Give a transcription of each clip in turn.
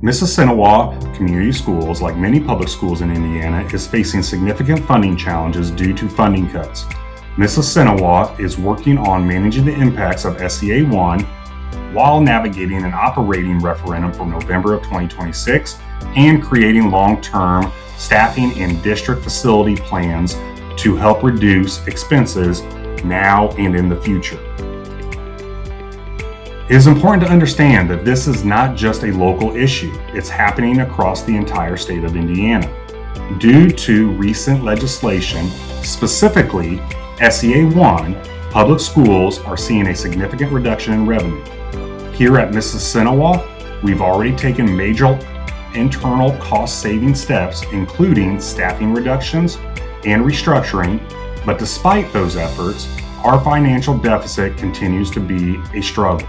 Mississinewa Community Schools, like many public schools in Indiana, is facing significant funding challenges due to funding cuts. Mississinewa is working on managing the impacts of SEA 1 while navigating an operating referendum for November of 2026 and creating long-term staffing and district facility plans to help reduce expenses now and in the future. It is important to understand that this is not just a local issue, it's happening across the entire state of Indiana. Due to recent legislation, specifically SEA 1, public schools are seeing a significant reduction in revenue. Here at Mississinewa, we've already taken major internal cost-saving steps, including staffing reductions and restructuring, but despite those efforts, our financial deficit continues to be a struggle.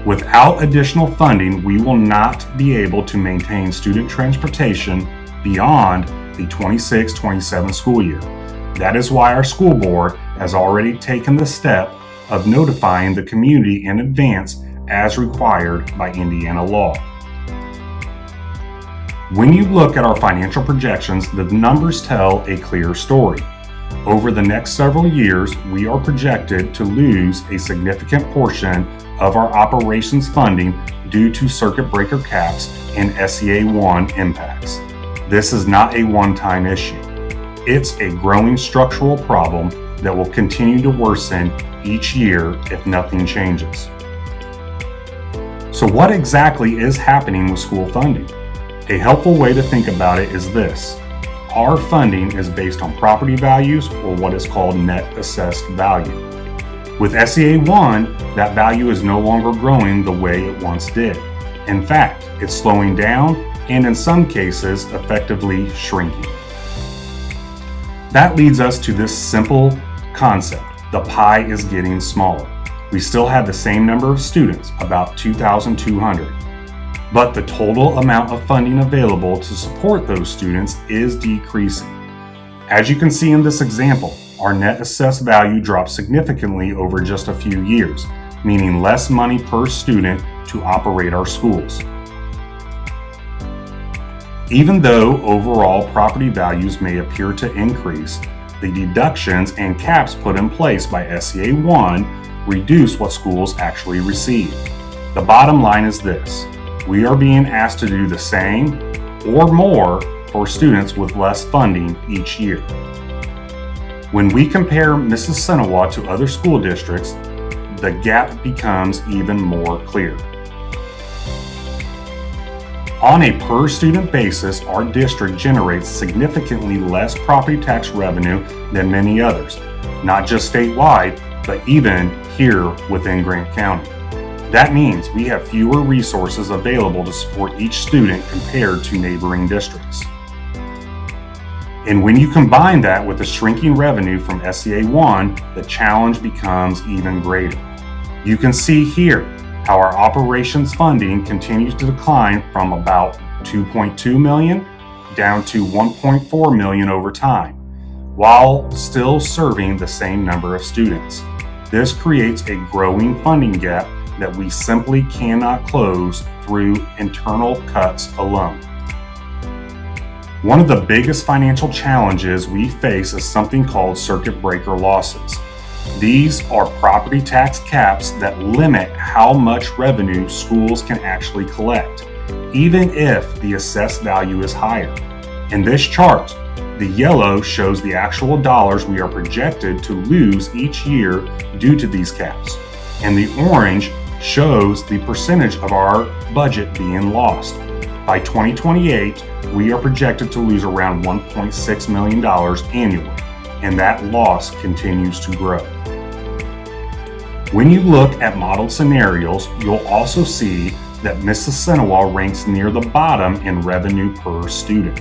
Without additional funding, we will not be able to maintain student transportation beyond the 26-27 school year. That is why our school board has already taken the step of notifying the community in advance as required by Indiana law. When you look at our financial projections, the numbers tell a clear story. Over the next several years, we are projected to lose a significant portion of our operations funding due to circuit breaker caps and SEA 1 impacts. This is not a one-time issue. It's a growing structural problem that will continue to worsen each year if nothing changes. So what exactly is happening with school funding? A helpful way to think about it is this. Our funding is based on property values, or what is called net assessed value. With SEA 1, that value is no longer growing the way it once did. In fact, it's slowing down and in some cases effectively shrinking. That leads us to this simple concept. The pie is getting smaller. We still have the same number of students, about 2,200. But the total amount of funding available to support those students is decreasing. As you can see in this example, our net assessed value dropped significantly over just a few years, meaning less money per student to operate our schools. Even though overall property values may appear to increase, the deductions and caps put in place by SEA 1 reduce what schools actually receive. The bottom line is this. We are being asked to do the same or more for students with less funding each year. When we compare Mississinewa to other school districts, the gap becomes even more clear. On a per student basis, our district generates significantly less property tax revenue than many others, not just statewide, but even here within Grant County. That means we have fewer resources available to support each student compared to neighboring districts. And when you combine that with the shrinking revenue from SEA 1, the challenge becomes even greater. You can see here how our operations funding continues to decline from about $2.2 million down to $1.4 million over time, while still serving the same number of students. This creates a growing funding gap that we simply cannot close through internal cuts alone. One of the biggest financial challenges we face is something called circuit breaker losses. These are property tax caps that limit how much revenue schools can actually collect, even if the assessed value is higher. In this chart, the yellow shows the actual dollars we are projected to lose each year due to these caps, and the orange shows the percentage of our budget being lost. By 2028, we are projected to lose around $1.6 million annually, and that loss continues to grow. When you look at modeled scenarios, you'll also see that Mississinewa ranks near the bottom in revenue per student.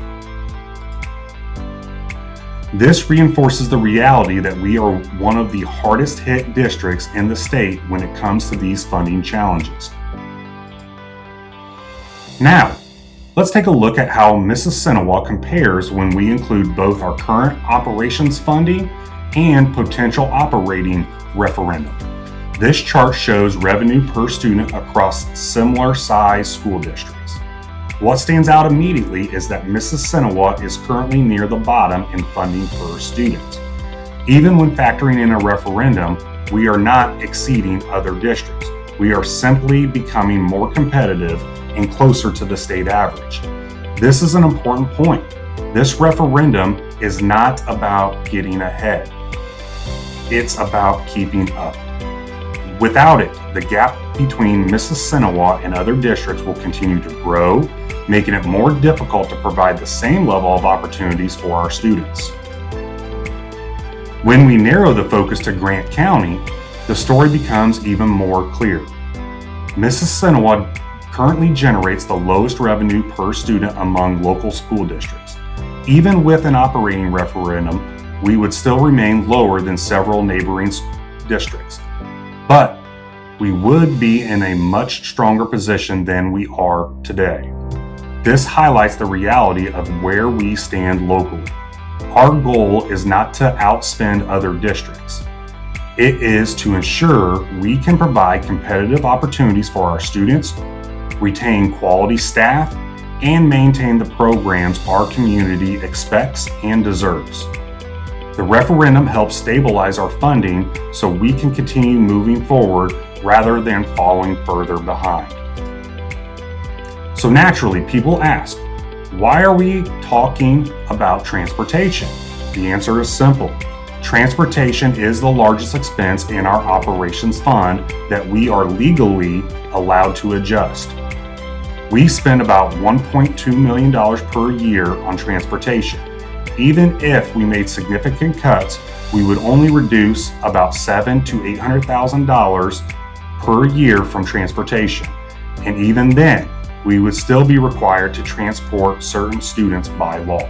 This reinforces the reality that we are one of the hardest hit districts in the state when it comes to these funding challenges. Now, let's take a look at how Mississinewa compares when we include both our current operations funding and potential operating referendum. This chart shows revenue per student across similar size school districts. What stands out immediately is that Mississinawa is currently near the bottom in funding per student. Even when factoring in a referendum, we are not exceeding other districts. We are simply becoming more competitive and closer to the state average. This is an important point. This referendum is not about getting ahead. It's about keeping up. Without it, the gap between Mississinawa and other districts will continue to grow, making it more difficult to provide the same level of opportunities for our students. When we narrow the focus to Grant County, the story becomes even more clear. Mississinawa currently generates the lowest revenue per student among local school districts. Even with an operating referendum, we would still remain lower than several neighboring districts. But we would be in a much stronger position than we are today. This highlights the reality of where we stand locally. Our goal is not to outspend other districts. It is to ensure we can provide competitive opportunities for our students, retain quality staff, and maintain the programs our community expects and deserves. The referendum helps stabilize our funding so we can continue moving forward rather than falling further behind. So naturally, people ask, why are we talking about transportation? The answer is simple. Transportation is the largest expense in our operations fund that we are legally allowed to adjust. We spend about $1.2 million per year on transportation. Even if we made significant cuts, we would only reduce about $700,000 to $800,000 per year from transportation. And even then, we would still be required to transport certain students by law.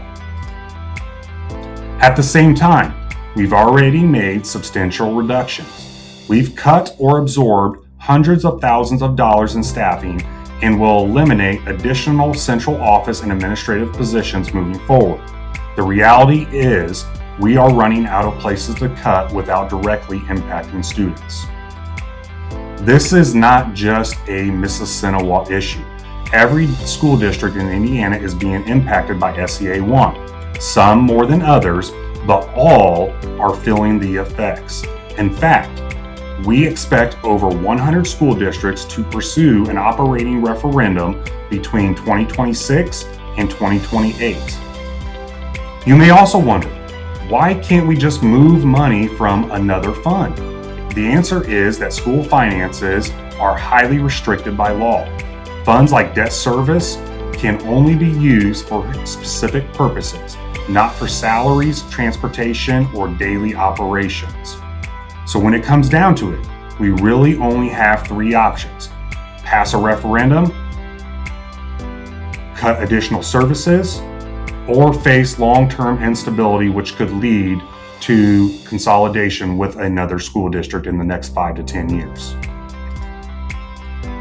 At the same time, we've already made substantial reductions. We've cut or absorbed hundreds of thousands of dollars in staffing and will eliminate additional central office and administrative positions moving forward. The reality is, we are running out of places to cut without directly impacting students. This is not just a Mississinawa issue. Every school district in Indiana is being impacted by SEA 1, some more than others, but all are feeling the effects. In fact, we expect over 100 school districts to pursue an operating referendum between 2026 and 2028. You may also wonder, why can't we just move money from another fund? The answer is that school finances are highly restricted by law. Funds like debt service can only be used for specific purposes, not for salaries, transportation, or daily operations. So when it comes down to it, we really only have three options: pass a referendum, cut additional services, or face long-term instability, which could lead to consolidation with another school district in the next 5 to 10 years.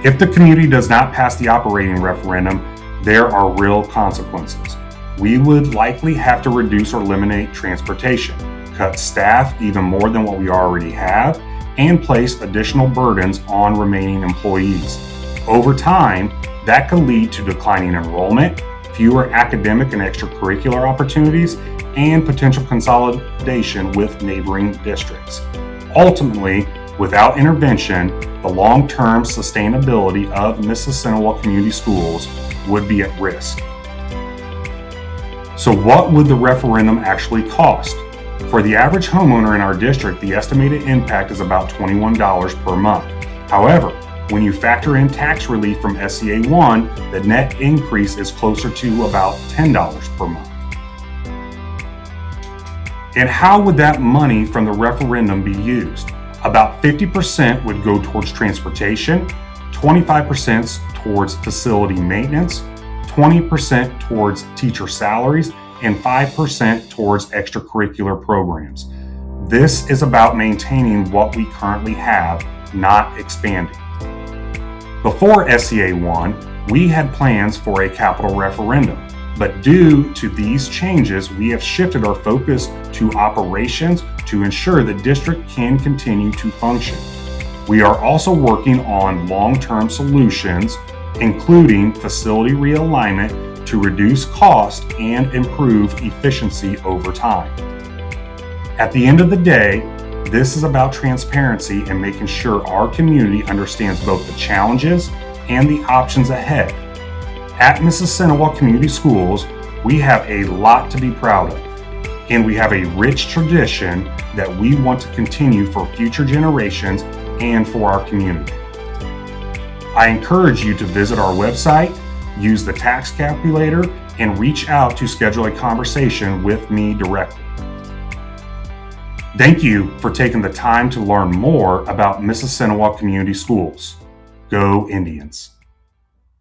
If the community does not pass the operating referendum, there are real consequences. We would likely have to reduce or eliminate transportation, cut staff even more than what we already have, and place additional burdens on remaining employees. Over time, that could lead to declining enrollment, fewer academic and extracurricular opportunities, and potential consolidation with neighboring districts. Ultimately, without intervention, the long-term sustainability of Mississinawa Community Schools would be at risk. So what would the referendum actually cost? For the average homeowner in our district, the estimated impact is about $21 per month. However, when you factor in tax relief from SEA 1, the net increase is closer to about $10 per month. And how would that money from the referendum be used? About 50% would go towards transportation, 25% towards facility maintenance, 20% towards teacher salaries, and 5% towards extracurricular programs. This is about maintaining what we currently have, not expanding. Before SEA 1, we had plans for a capital referendum, but due to these changes, we have shifted our focus to operations to ensure the district can continue to function. We are also working on long-term solutions including facility realignment to reduce cost and improve efficiency over time. At the end of the day, this is about transparency and making sure our community understands both the challenges and the options ahead. At Mississinewa Community Schools, we have a lot to be proud of, and we have a rich tradition that we want to continue for future generations and for our community. I encourage you to visit our website, use the tax calculator, and reach out to schedule a conversation with me directly. Thank you for taking the time to learn more about Mississinewa Community Schools. Go Indians!